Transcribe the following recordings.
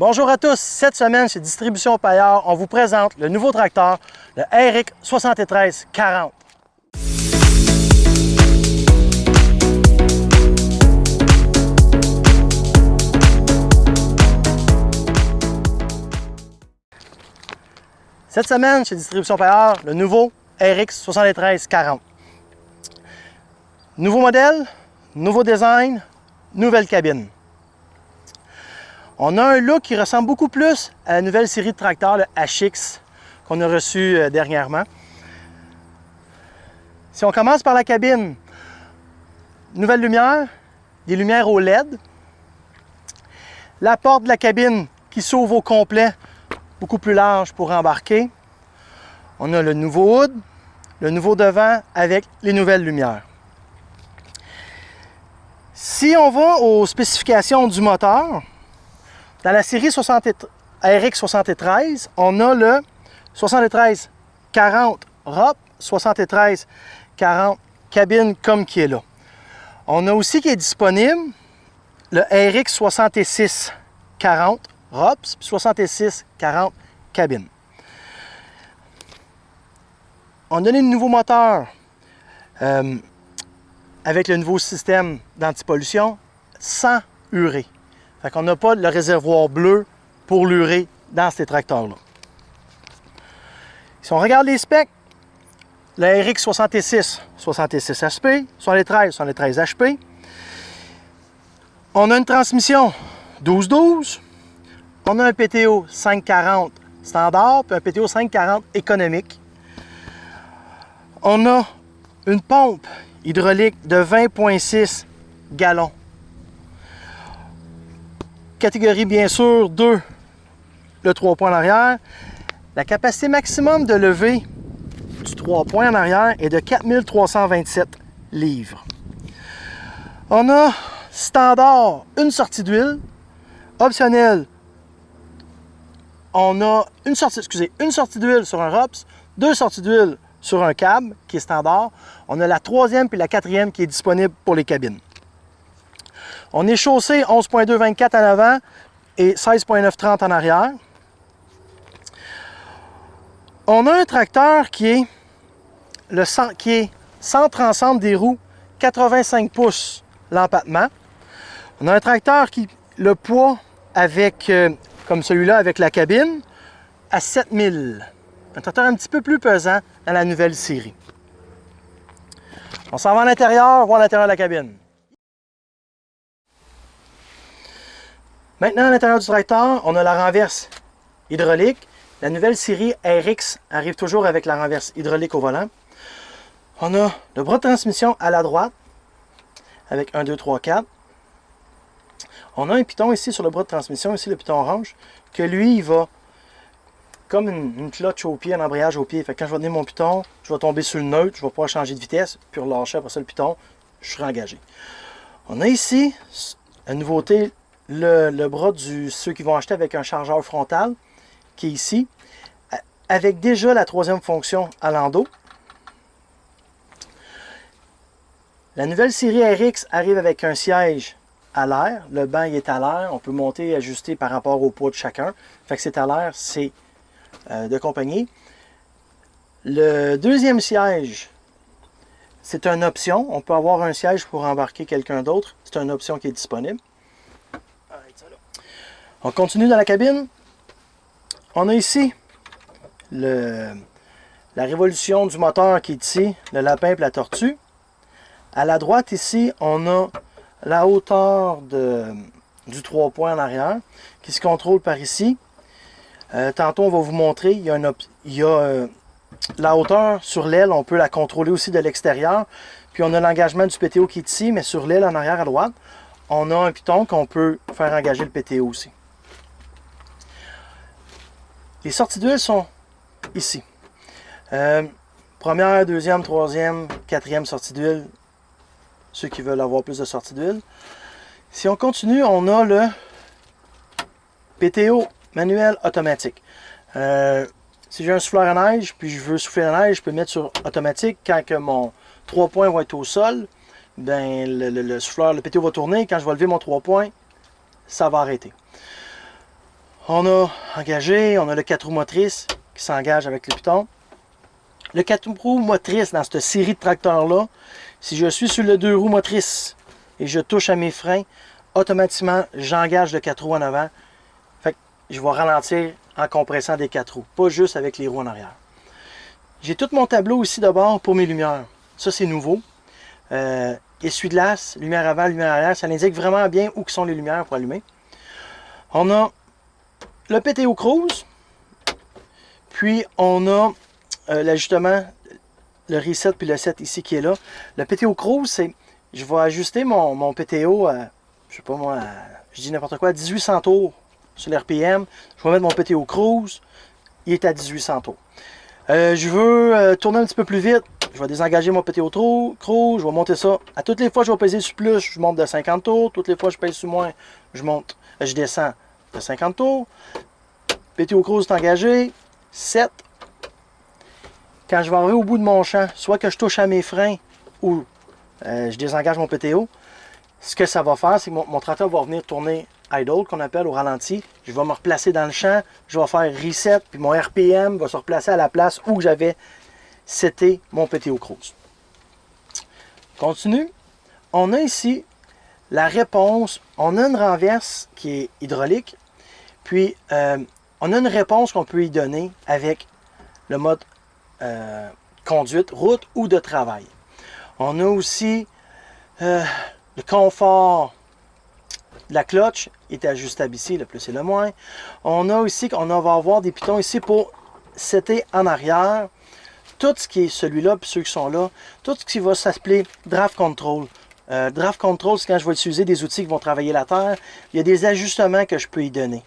Bonjour à tous, cette semaine chez Distribution Payard, on vous présente le nouveau tracteur, le RX 7340. Cette semaine chez Distribution Payard, le nouveau RX 7340. Nouveau modèle, nouveau design, nouvelle cabine. On a un look qui ressemble beaucoup plus à la nouvelle série de tracteurs, le HX, qu'on a reçu dernièrement. Si on commence par la cabine, nouvelle lumière, des lumières au LED. La porte de la cabine qui s'ouvre au complet, beaucoup plus large pour embarquer. On a le nouveau hood, le nouveau devant avec les nouvelles lumières. Si on va aux spécifications du moteur, dans la série RX 73, on a le 7340 ROP, 7340 cabine comme qui est là. On a aussi qui est disponible le RX 6640 ROPS, 6640 cabine. On a donné le nouveau moteur avec le nouveau système d'antipollution sans urée. Fait qu'on n'a pas le réservoir bleu pour l'urée dans ces tracteurs-là. Si on regarde les specs, le RX 66 HP, 73 HP. On a une transmission 12-12. On a un PTO 540 standard puis un PTO 540 économique. On a une pompe hydraulique de 20,6 gallons. Catégorie bien sûr 2, le 3 points en arrière. La capacité maximum de levée du 3 points en arrière est de 4327 livres. On a standard une sortie d'huile. Optionnel, on a une sortie d'huile sur un ROPS, deux sorties d'huile sur un cab qui est standard. On a la troisième puis la quatrième qui est disponible pour les cabines. On est chaussé 11,224 en avant et 16,930 en arrière. On a un tracteur qui est centre ensemble des roues, 85 pouces l'empattement. On a un tracteur qui, le poids avec, comme celui-là avec la cabine, à 7000. Un tracteur un petit peu plus pesant dans la nouvelle série. On s'en va à l'intérieur, voir l'intérieur de la cabine. Maintenant, à l'intérieur du tracteur, on a la renverse hydraulique. La nouvelle série RX arrive toujours avec la renverse hydraulique au volant. On a le bras de transmission à la droite avec 1, 2, 3, 4. On a un piton ici sur le bras de transmission, ici le piton orange, que lui, il va comme une clutch au pied, un embrayage au pied. Fait que quand je vais donner mon piton, je vais tomber sur le neutre, je vais pouvoir changer de vitesse, puis relâcher après ça le piton, je serai engagé. On a ici, la nouveauté, le bras de ceux qui vont acheter avec un chargeur frontal, qui est ici, avec déjà la troisième fonction à l'endos. La nouvelle série RX arrive avec un siège à l'air. Le banc il est à l'air. On peut monter et ajuster par rapport au poids de chacun. Fait que c'est à l'air, c'est de compagnie. Le deuxième siège, c'est une option. On peut avoir un siège pour embarquer quelqu'un d'autre. C'est une option qui est disponible. On continue dans la cabine. On a ici la révolution du moteur qui est ici, le lapin et la tortue. À la droite ici, on a la hauteur du 3 points en arrière qui se contrôle par ici. Tantôt, on va vous montrer, il y a la hauteur sur l'aile, on peut la contrôler aussi de l'extérieur. Puis on a l'engagement du PTO qui est ici, mais sur l'aile en arrière à droite, on a un piton qu'on peut faire engager le PTO aussi. Les sorties d'huile sont ici. Première, deuxième, troisième, quatrième sortie d'huile. Ceux qui veulent avoir plus de sorties d'huile. Si on continue, on a le PTO manuel automatique. Si j'ai un souffleur à neige, puis je veux souffler la neige, je peux mettre sur automatique. Quand que mon 3 points va être au sol, ben, le souffleur, le PTO va tourner. Quand je vais lever mon 3 points, ça va arrêter. On a engagé, on a le 4 roues motrices qui s'engage avec le piton. Le 4 roues motrices dans cette série de tracteurs-là, si je suis sur le 2 roues motrices et je touche à mes freins, automatiquement, j'engage le 4 roues en avant. Fait que je vais ralentir en compressant des 4 roues, pas juste avec les roues en arrière. J'ai tout mon tableau ici de bord pour mes lumières. Ça, c'est nouveau. Essuie-glace, lumière avant, lumière arrière, ça indique vraiment bien où sont les lumières pour allumer. On a le PTO Cruise, puis on a l'ajustement, le reset puis le set ici qui est là. Le PTO Cruise, c'est, je vais ajuster mon PTO à, je sais pas moi, je dis n'importe quoi, à 1800 tours sur l'RPM. Je vais mettre mon PTO Cruise, il est à 1800 tours. Je veux tourner un petit peu plus vite, je vais désengager mon PTO Cruise, je vais monter ça. À toutes les fois je vais peser sur plus, je monte de 50 tours. Toutes les fois je pèse sur moins, je descends de 50 tours. PTO Cruise est engagé, 7. Quand je vais arriver au bout de mon champ, soit que je touche à mes freins ou je désengage mon PTO, ce que ça va faire, c'est que mon tracteur va venir tourner idle, qu'on appelle au ralenti. Je vais me replacer dans le champ, je vais faire reset, puis mon RPM va se replacer à la place où j'avais seté mon PTO Cruise. Continue. On a ici la réponse. On a une renverse qui est hydraulique, puis on a une réponse qu'on peut y donner avec le mode conduite, route ou de travail. On a aussi le confort de la clutch est ajustable ici, le plus et le moins. On a aussi, va avoir des pitons ici pour setter en arrière. Tout ce qui est celui-là, puis ceux qui sont là, tout ce qui va s'appeler Draft Control. Draft Control, c'est quand je vais utiliser des outils qui vont travailler la terre. Il y a des ajustements que je peux y donner.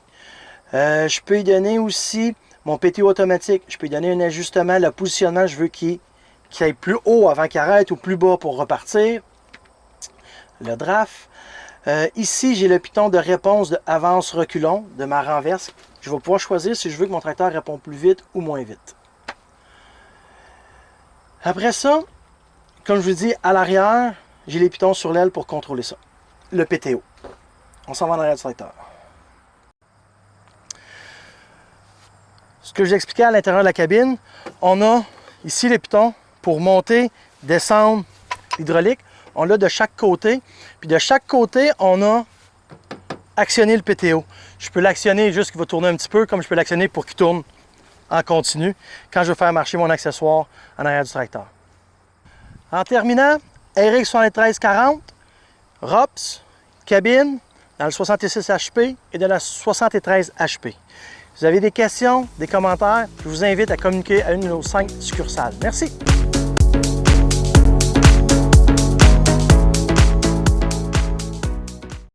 Je peux y donner aussi mon PTO automatique. Je peux y donner un ajustement, le positionnement, je veux qu'il aille plus haut avant qu'il arrête ou plus bas pour repartir. Le draft. Ici, j'ai le piton de réponse de avance-reculon de ma renverse. Je vais pouvoir choisir si je veux que mon tracteur réponde plus vite ou moins vite. Après ça, comme je vous dis, à l'arrière, j'ai les pitons sur l'aile pour contrôler ça. Le PTO. On s'en va en arrière du tracteur. Ce que j'ai expliqué à l'intérieur de la cabine, on a ici les pitons pour monter, descendre l'hydraulique. On l'a de chaque côté. Puis de chaque côté, on a actionné le PTO. Je peux l'actionner juste qu'il va tourner un petit peu, comme je peux l'actionner pour qu'il tourne en continu quand je veux faire marcher mon accessoire en arrière du tracteur. En terminant, RX 7340, ROPS, cabine dans le 66 HP et dans la 73 HP. Vous avez des questions, des commentaires, je vous invite à communiquer à une de nos 5 succursales. Merci!